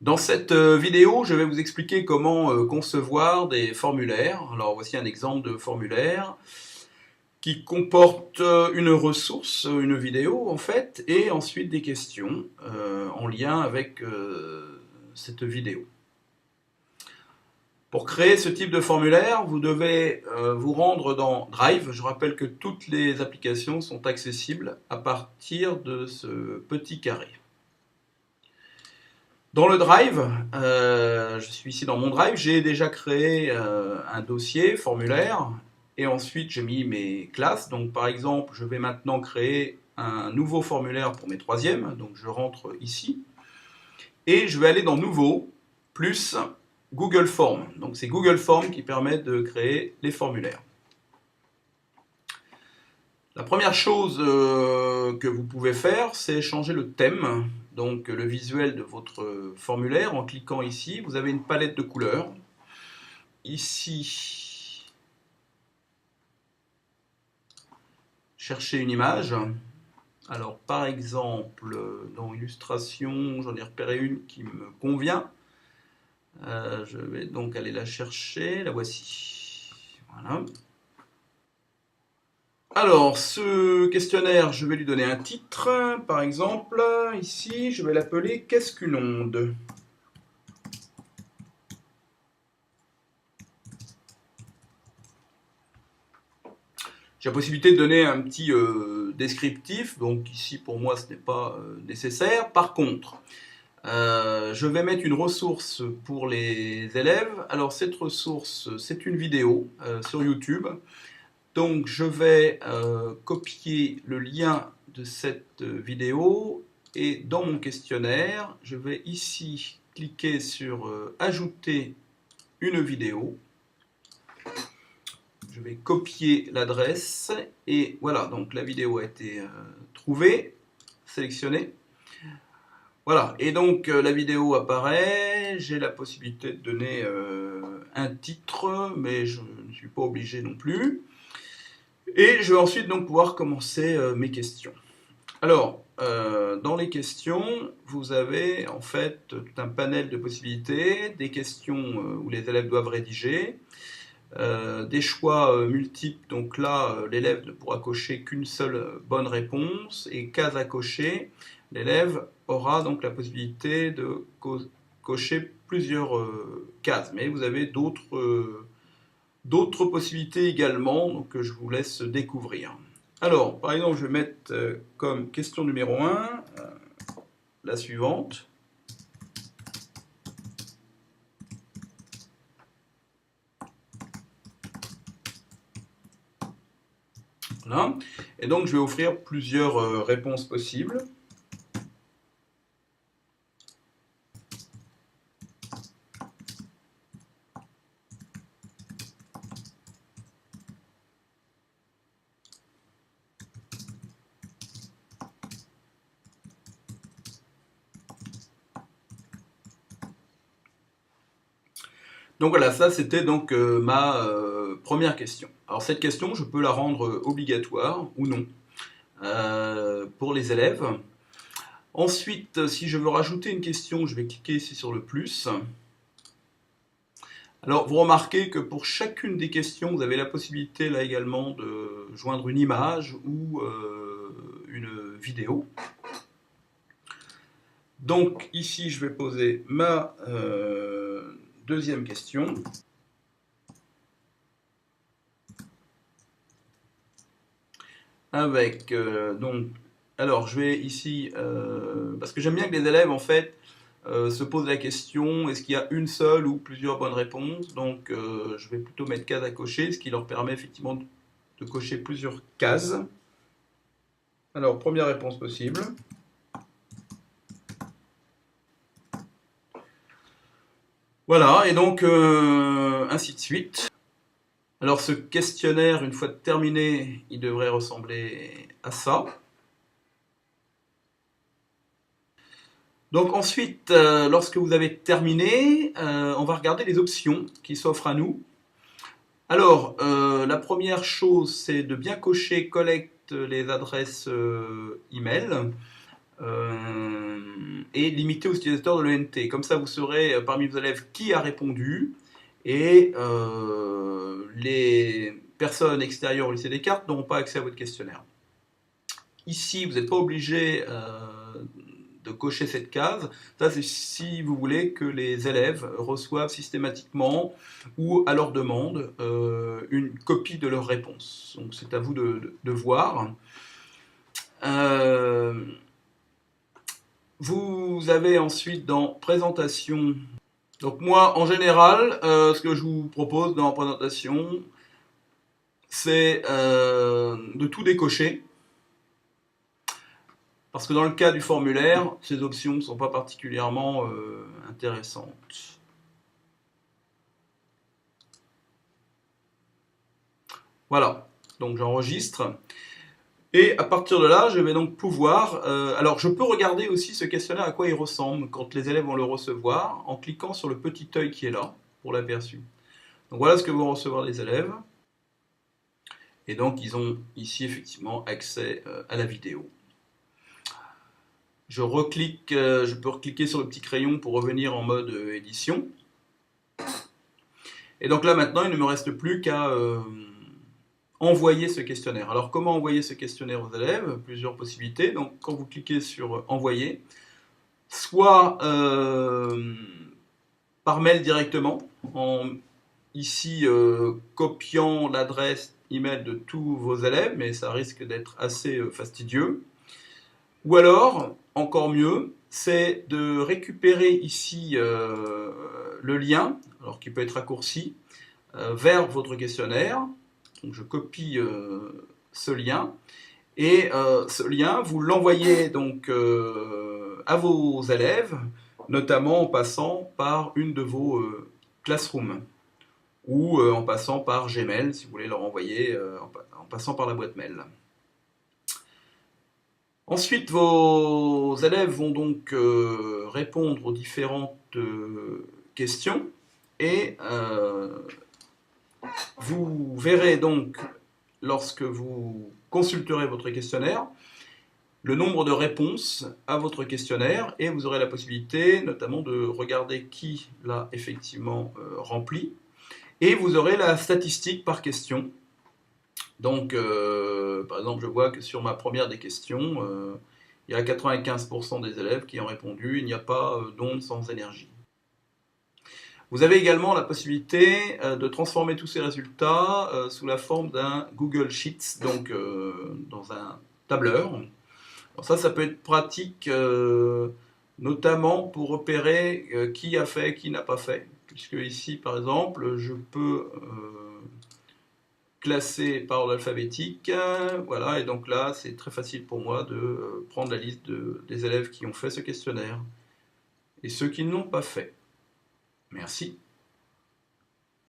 Dans cette vidéo, je vais vous expliquer comment concevoir des formulaires. Alors voici un exemple de formulaire qui comporte une ressource, une vidéo en fait, et ensuite des questions en lien avec cette vidéo. Pour créer ce type de formulaire, vous devez vous rendre dans Drive. Je rappelle que toutes les applications sont accessibles à partir de ce petit carré. Dans le Drive, je suis ici dans mon Drive, j'ai déjà créé un dossier, formulaire, et ensuite j'ai mis mes classes. Donc par exemple, je vais maintenant créer un nouveau formulaire pour mes troisièmes, donc je rentre ici, et je vais aller dans Nouveau, plus Google Forms. Donc c'est Google Forms qui permet de créer les formulaires. La première chose que vous pouvez faire, c'est changer le thème, donc le visuel de votre formulaire. En cliquant ici, vous avez une palette de couleurs. Ici, chercher une image. Alors par exemple, dans Illustration, j'en ai repéré une qui me convient. Je vais donc aller la chercher, la voici. Voilà. Alors, ce questionnaire, je vais lui donner un titre. Par exemple, ici, je vais l'appeler « Qu'est-ce qu'une onde ?» J'ai la possibilité de donner un petit descriptif. Donc ici, pour moi, ce n'est pas nécessaire. Par contre, je vais mettre une ressource pour les élèves. Alors, cette ressource, c'est une vidéo sur YouTube. Donc je vais copier le lien de cette vidéo et dans mon questionnaire, je vais ici cliquer sur ajouter une vidéo. Je vais copier l'adresse et voilà, donc la vidéo a été trouvée, sélectionnée. Voilà, et donc la vidéo apparaît, j'ai la possibilité de donner un titre, mais je ne suis pas obligé non plus. Et je vais ensuite donc pouvoir commencer mes questions. Alors, dans les questions, vous avez en fait tout un panel de possibilités, des questions où les élèves doivent rédiger, des choix multiples, donc là, l'élève ne pourra cocher qu'une seule bonne réponse, et case à cocher, l'élève aura donc la possibilité de cocher plusieurs cases, mais vous avez d'autres possibilités également, donc que je vous laisse découvrir. Alors, par exemple, je vais mettre comme question numéro 1 la suivante. Voilà. Et donc, je vais offrir plusieurs réponses possibles. Donc voilà, ça c'était donc ma première question. Alors cette question, je peux la rendre obligatoire ou non pour les élèves. Ensuite, si je veux rajouter une question, je vais cliquer ici sur le plus. Alors vous remarquez que pour chacune des questions, vous avez la possibilité là également de joindre une image ou une vidéo. Donc ici, je vais poser ma deuxième question. Avec donc, alors je vais ici, parce que j'aime bien que les élèves en fait se posent la question, est-ce qu'il y a une seule ou plusieurs bonnes réponses? Donc je vais plutôt mettre case à cocher, ce qui leur permet effectivement de cocher plusieurs cases. Alors première réponse possible. Voilà, et donc ainsi de suite. Alors ce questionnaire, une fois terminé, il devrait ressembler à ça. Donc ensuite, lorsque vous avez terminé, on va regarder les options qui s'offrent à nous. Alors, la première chose, c'est de bien cocher collecte les adresses email. et limité aux utilisateurs de l'ENT. Comme ça, vous saurez parmi vos élèves qui a répondu, et les personnes extérieures au lycée Descartes n'auront pas accès à votre questionnaire. Ici, vous n'êtes pas obligé de cocher cette case. Ça, c'est si vous voulez que les élèves reçoivent systématiquement ou à leur demande une copie de leur réponse. Donc, c'est à vous de voir. Vous avez ensuite dans présentation. Donc moi, en général, ce que je vous propose dans la présentation, c'est de tout décocher. Parce que dans le cas du formulaire, ces options ne sont pas particulièrement intéressantes. Voilà, donc j'enregistre. Et à partir de là, je vais donc pouvoir... alors, je peux regarder aussi ce questionnaire à quoi il ressemble quand les élèves vont le recevoir, en cliquant sur le petit œil qui est là, pour l'aperçu. Donc voilà ce que vont recevoir les élèves. Et donc, ils ont ici, effectivement, accès à la vidéo. Je peux recliquer sur le petit crayon pour revenir en mode édition. Et donc là, maintenant, il ne me reste plus qu'à envoyer ce questionnaire. Alors, comment envoyer ce questionnaire aux élèves? Plusieurs possibilités. Donc, quand vous cliquez sur envoyer, soit par mail directement, en ici copiant l'adresse email de tous vos élèves, mais ça risque d'être assez fastidieux. Ou alors, encore mieux, c'est de récupérer ici le lien, alors qui peut être raccourci, vers votre questionnaire. Donc je copie ce lien, et ce lien, vous l'envoyez donc à vos élèves, notamment en passant par une de vos classrooms, ou en passant par Gmail, si vous voulez leur envoyer en passant par la boîte mail. Ensuite, vos élèves vont donc répondre aux différentes questions, et vous verrez donc, lorsque vous consulterez votre questionnaire, le nombre de réponses à votre questionnaire, et vous aurez la possibilité notamment de regarder qui l'a effectivement rempli, et vous aurez la statistique par question. Donc, par exemple, je vois que sur ma première des questions, il y a 95% des élèves qui ont répondu « Il n'y a pas d'onde sans énergie ». Vous avez également la possibilité de transformer tous ces résultats sous la forme d'un Google Sheets, donc dans un tableur. Alors ça peut être pratique, notamment pour repérer qui a fait, qui n'a pas fait. Puisque ici, par exemple, je peux classer par ordre alphabétique, voilà, et donc là, c'est très facile pour moi de prendre la liste des élèves qui ont fait ce questionnaire et ceux qui ne l'ont pas fait. Merci.